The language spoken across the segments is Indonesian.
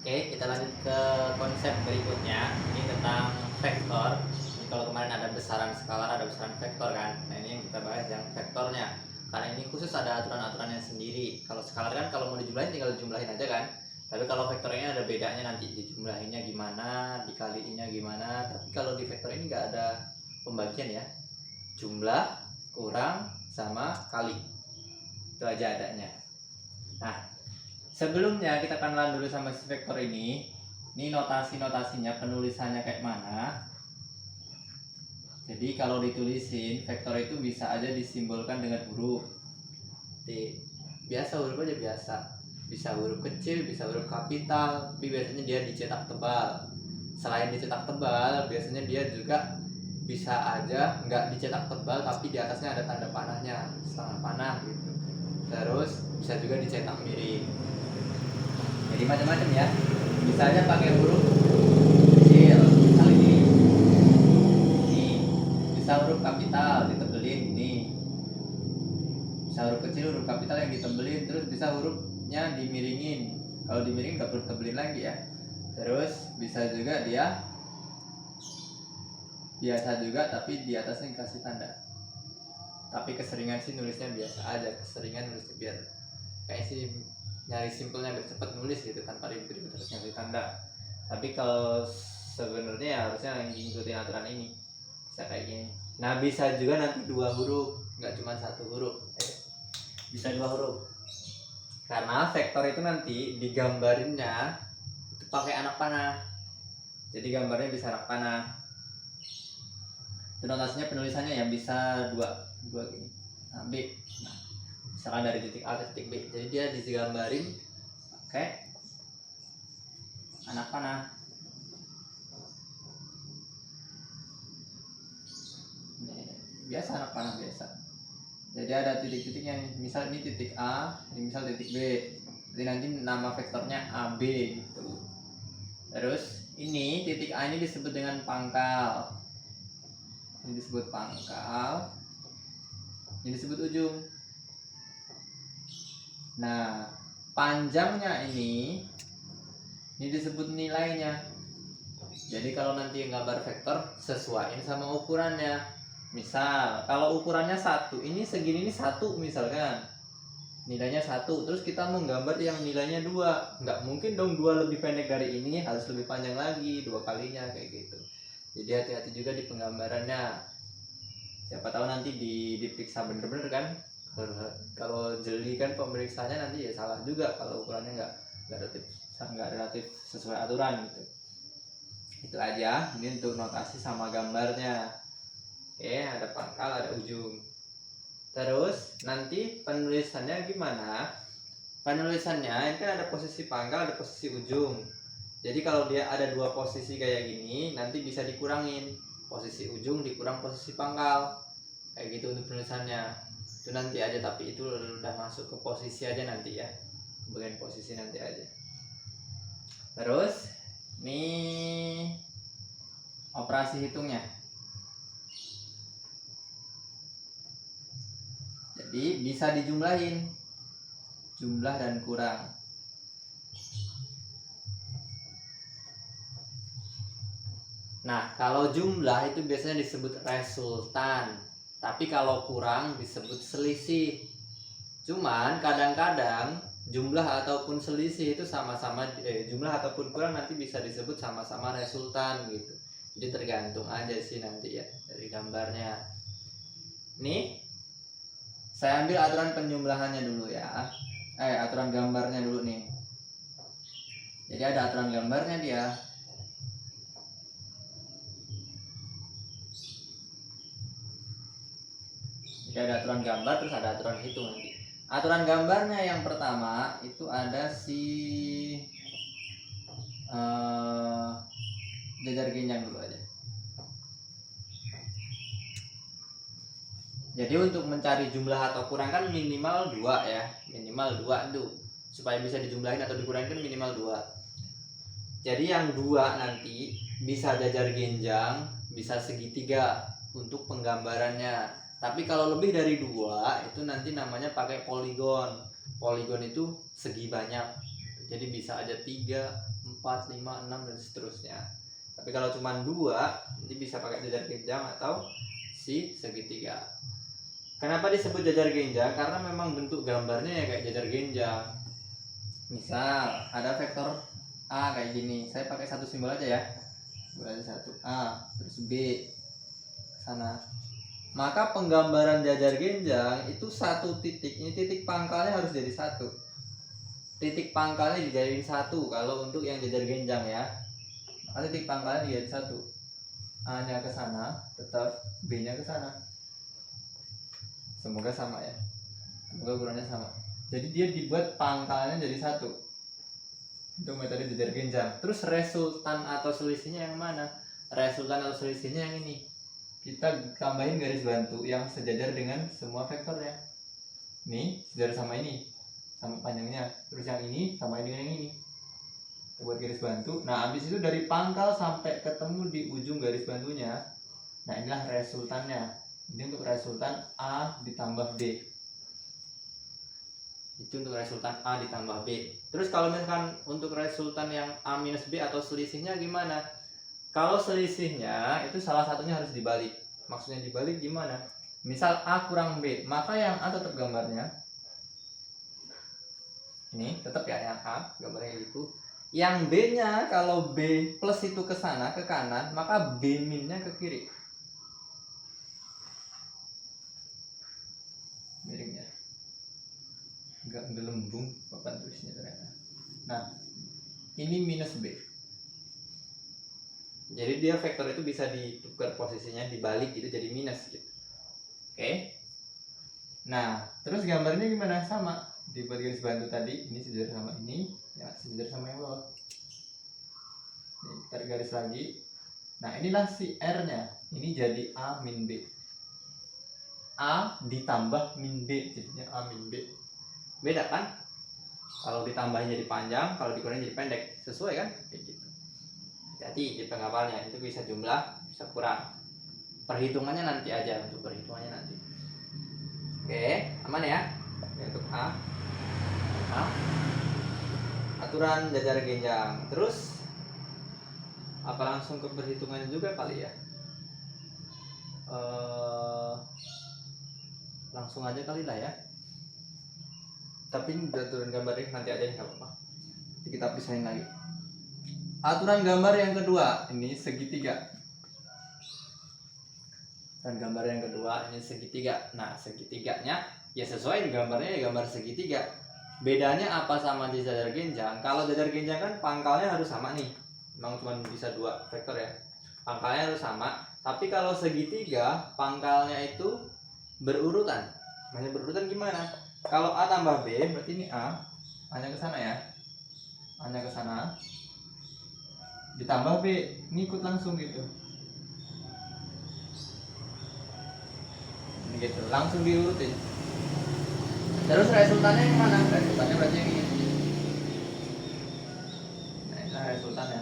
Oke, kita lanjut ke konsep berikutnya. Ini tentang vektor. Ini kalau kemarin ada besaran skalar, ada besaran vektor kan. Nah, ini yang kita bahas yang vektornya. Karena ini khusus ada aturan-aturannya sendiri. Kalau skalar kan kalau mau dijumlahin tinggal dijumlahin aja kan. Tapi kalau vektor ini ada bedanya, nanti dijumlahinnya gimana, dikaliinnya gimana. Tapi kalau di vektor ini nggak ada pembagian ya. Jumlah kurang sama kali. Itu aja adanya. Nah, sebelumnya kita kenalan dulu sama si vektor ini. Ini notasi-notasinya, penulisannya kayak mana. Jadi kalau ditulisin, vektor itu bisa aja disimbolkan dengan huruf. Biasa huruf aja biasa. Bisa huruf kecil, bisa huruf kapital, tapi biasanya dia dicetak tebal. Selain dicetak tebal, biasanya dia juga bisa aja nggak dicetak tebal, tapi di atasnya ada tanda panahnya, setengah panah gitu. Terus bisa juga dicetak miring. Jadi macam-macam ya, bisa aja pakai huruf kecil kali ini, bisa huruf kapital ditebelin ini, bisa huruf kecil huruf kapital yang ditebelin, terus bisa hurufnya dimiringin. Kalau dimiringin nggak perlu tebelin lagi ya. Terus bisa juga dia biasa juga tapi di atasnya dikasih tanda. Tapi keseringan sih nulisnya biasa aja, keseringan nulisnya biar kayak sih nyari simpelnya biar cepat nulis gitu tanpa ribet-ribet harus nyari tanda. Tapi kalau sebenarnya ya harusnya yang ngikutin aturan ini bisa kayak gini. Nah bisa juga nanti dua huruf, nggak cuma satu huruf, bisa dua huruf. Karena vektor itu nanti digambarinnya itu pakai anak panah. Jadi gambarnya bisa anak panah. Itu notasinya penulisannya ya bisa dua gini. Nah, B. Nah, misalkan dari titik A ke titik B, jadi dia digambarin pakai anak panah. Biasa anak panah biasa. Jadi ada titik-titiknya nih. Misal ini titik A, ini misal titik B. Jadi nanti nama vektornya AB gitu. Terus ini titik A ini disebut dengan pangkal. Ini disebut pangkal. Ini disebut ujung. Nah, panjangnya ini disebut nilainya. Jadi kalau nanti gambar vektor sesuaiin sama ukurannya. Misal kalau ukurannya 1, ini segini ini 1 misalkan. Nilainya 1, terus kita mau gambar yang nilainya 2. Nggak mungkin dong 2 lebih pendek dari ini, harus lebih panjang lagi 2 kalinya kayak gitu. Jadi hati-hati juga di penggambarannya. Siapa tahu nanti diperiksa bener-bener kan. Kalau jeli kan pemeriksaannya nanti ya salah juga kalau ukurannya nggak relatif sesuai aturan gitu. Itu aja. Ini untuk notasi sama gambarnya. Oke, ada pangkal, ada ujung. Terus nanti penulisannya gimana? Penulisannya ini kan ada posisi pangkal, ada posisi ujung. Jadi kalau dia ada dua posisi kayak gini, nanti bisa dikurangin posisi ujung dikurang posisi pangkal. Kayak gitu untuk penulisannya. Itu nanti aja, tapi itu udah masuk ke posisi aja nanti ya, bagian posisi nanti aja. Terus nih operasi hitungnya. Jadi bisa dijumlahin, jumlah dan kurang. Nah kalau jumlah itu biasanya disebut resultan, tapi kalau kurang disebut selisih. Cuman kadang-kadang jumlah ataupun selisih itu sama-sama, jumlah ataupun kurang nanti bisa disebut sama-sama resultan gitu. Jadi tergantung aja sih nanti ya dari gambarnya. Nih saya ambil aturan penjumlahannya dulu ya. Aturan gambarnya dulu nih. Jadi ada aturan gambarnya dia. Jadi ada aturan gambar, terus ada aturan hitung nanti. Aturan gambarnya yang pertama itu ada si jajar genjang dulu aja. Jadi untuk mencari jumlah atau kurang kan minimal 2 ya, minimal 2 tuh. Supaya bisa dijumlahin atau dikurangin kan minimal 2. Jadi yang 2 nanti bisa jajar genjang, bisa segitiga untuk penggambarannya. Tapi kalau lebih dari 2 itu nanti namanya pakai poligon. Poligon itu segi banyak. Jadi bisa aja 3, 4, 4, 5, 6 dan seterusnya. Tapi kalau cuma 2, nanti bisa pakai jajar genjang atau si segitiga. Kenapa disebut jajar genjang? Karena memang bentuk gambarnya ya kayak jajar genjang. Misal ada vektor A kayak gini, saya pakai satu simbol aja ya. Berarti 1A, terus B ke sana. Maka penggambaran jajar genjang itu satu titik, ini titik pangkalnya harus jadi 1. Titik pangkalnya dijadiin 1 kalau untuk yang jajar genjang ya. Maka titik pangkalnya dijadiin 1. A-nya ke sana, tetap B-nya ke sana. Semoga sama ya. Semoga ukurannya sama. Jadi dia dibuat pangkalnya jadi 1. Itu metode jajar genjang. Terus resultan atau selisihnya yang mana? Resultan atau selisihnya yang ini. Kita tambahin garis bantu yang sejajar dengan semua vektornya. Ini sejajar sama ini, sama panjangnya. Terus yang ini sama dengan yang ini. Kita buat garis bantu. Nah, habis itu dari pangkal sampai ketemu di ujung garis bantunya. Nah, inilah resultannya. Ini untuk resultan A ditambah B. Itu untuk resultan A ditambah B. Terus kalau misalkan untuk resultan yang A minus B atau selisihnya gimana? Kalau selisihnya itu salah satunya harus dibalik. Maksudnya dibalik gimana? Misal A kurang B, maka yang A tetap gambarnya. Ini tetap ya yang A, gambarnya gitu. Yang B-nya kalau B plus itu ke sana, ke kanan, maka B min-nya ke kiri. Miringnya. Enggak gelembung papan tulisnya ternyata. Nah, ini minus B. Jadi dia vektor itu bisa ditukar posisinya, dibalik gitu jadi minus gitu. Oke. Nah, terus gambarnya gimana? Sama. Dibuat garis bantu tadi, ini sejajar sama ini, ya sejajar sama yang bawah. Ini tarik garis lagi. Nah, inilah si R-nya. Ini jadi A min B. A ditambah min B, jadinya A min B. Beda kan? Kalau ditambahin jadi panjang, kalau dikurangin jadi pendek. Sesuai kan? Kayak gitu. Jadi di penggambarnya itu bisa jumlah, bisa kurang. Perhitungannya nanti aja, untuk perhitungannya nanti. Oke, aman ya? Untuk A. Aturan jajar genjang. Terus apa langsung ke perhitungannya juga kali ya? Langsung aja kali lah ya. Tapi udah turun gambarnya nanti aja nggak apa-apa. Kita pisahin lagi. Aturan gambar yang kedua, ini segitiga. Dan gambar yang kedua ini segitiga. Nah, segitiganya ya sesuai gambarnya ya gambar segitiga. Bedanya apa sama di jajar genjang? Kalau jajar genjang kan pangkalnya harus sama nih. Memang cuma bisa 2 vektor ya. Pangkalnya harus sama. Tapi kalau segitiga pangkalnya itu berurutan. Hanya berurutan gimana? Kalau A tambah B berarti ini A, A-nya ke sana ya. A-nya ke sana. Ditambah B, ngikut langsung gitu. Ini gitu, langsung diurutin. Terus resultannya yang mana? Resultannya berarti yang ini. Nah, ini resultannya.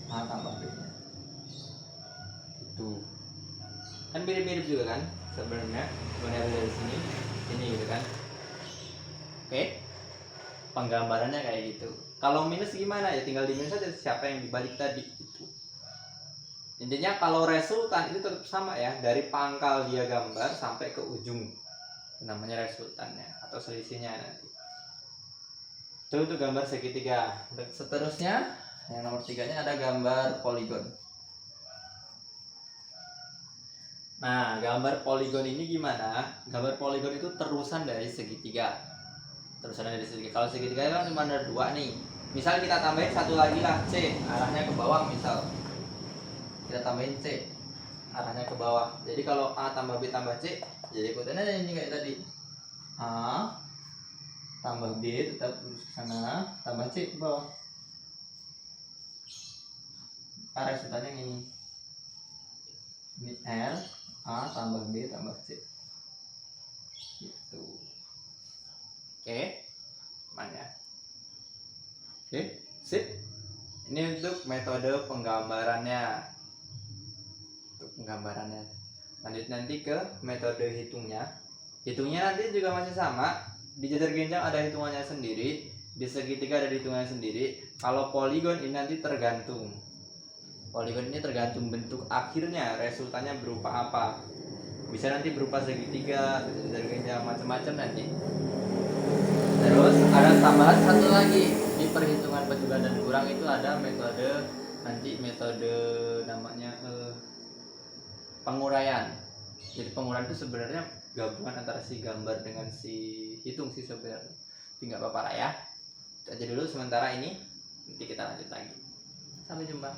A tambah B nya. Itu kan mirip-mirip juga kan sebenarnya. Sebenarnya dari sini, ini gitu kan. Oke, penggambarannya kayak gitu. Kalau minus gimana ya? Tinggal di minus aja siapa yang dibalik tadi itu. Intinya kalau resultan itu tetap sama ya, dari pangkal dia gambar sampai ke ujung, namanya resultannya atau selisihnya nanti. Itu untuk gambar segitiga. Dan seterusnya yang nomor 3-nya ada gambar poligon. Nah, gambar poligon ini gimana? Gambar poligon itu terusan dari segitiga. Terusan dari segitiga. Kalau segitiga kan cuma ada 2 nih. Misal kita tambahin satu lagi lah, C, arahnya ke bawah misal. Kita tambahin C, arahnya ke bawah. Jadi kalau A tambah B tambah C, jadi ikutannya ini kayak tadi. A tambah B tetap lurus ke sana, tambah C ke bawah. Resultannya yang ini. Ini R, A tambah B tambah C. Gitu. Oke, mana? Oke, sip. Ini untuk metode penggambarannya. Untuk penggambarannya. Lanjut nanti ke metode hitungnya. Hitungnya nanti juga masih sama. Di jajar genjang ada hitungannya sendiri. Di segitiga ada hitungannya sendiri. Kalau poligon ini nanti tergantung. Poligon ini tergantung bentuk akhirnya, resultannya berupa apa. Bisa nanti berupa segitiga, segitiga macam-macam nanti. Terus ada tambahan satu lagi di perhitungan peculiar dan kurang itu ada metode namanya penguraian. Jadi penguraian itu sebenarnya gabungan antara si gambar dengan si hitung sih sebenarnya. Tinggal apa-apa lah ya. Itu aja dulu sementara ini, nanti kita lanjut lagi. Sampai jumpa.